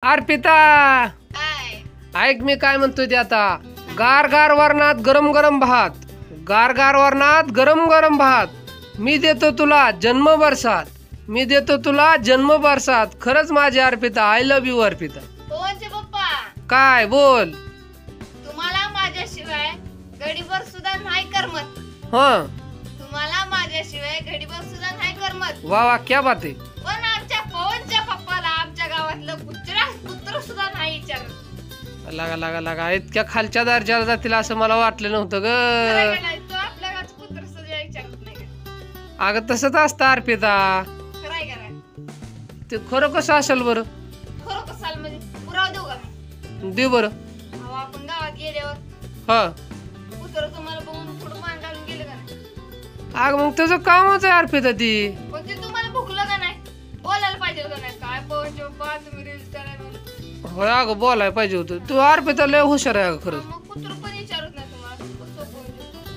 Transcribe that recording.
अर्पिता काय ऐक मी काय म्हणतोय ते आता गार गार वरणात गरम गरम भात गार गार वरणात गरम गरम भात मी देतो तुला जन्म बरसात मी देतो तुला जन्म बरसात खरंच माझी Arpita I love you Arpita कोणचे पप्पा काय बोल तुम्हाला माझ्याशिवाय घडीभर सुद्धा नाही करमत. हं तुम्हाला माझ्याशिवाय घडीभर सुद्धा नाही करमत. वा वा क्या बात आहे. पण आमच्या पवनच्या पप्पाला आमच्या गावातलं पुत्र सुद्धा नाही विचारत. लागा लागा लागा इतक्या खालच्या दर्जाला जातील असं मला वाटलं नव्हतं खरंय ग. का नाही? तो आपल्या गावचं पुत्र सुद्धा विचारत नाही का? अगं तसंच असतं अर्पिता. खरंय का नाही? ते खरं कसं असेल बरं खरं कसाल म्हणजे पुरावा देऊ का मी? दे बरं. अहो, आपण गावात गेल्यावर हा पुत्र तुम्हाला बघून थोडं मान घालून गेलं का नाही? अगं मग त्याचं कामच आहे अर्पिता ती. पण ते तुम्हाला भुकलं का नाही? बोलायला पाहिजे का नाही? काय पवनचे पप्पा तुम्ही रील्स करायला होय अगं बोलायला पाहिजे होतं. तू अर्पिता लय हुशार आहे अगं खरंच. मग पुत्र पण विचारत नाही तुम्हाला. कसं बोलतो?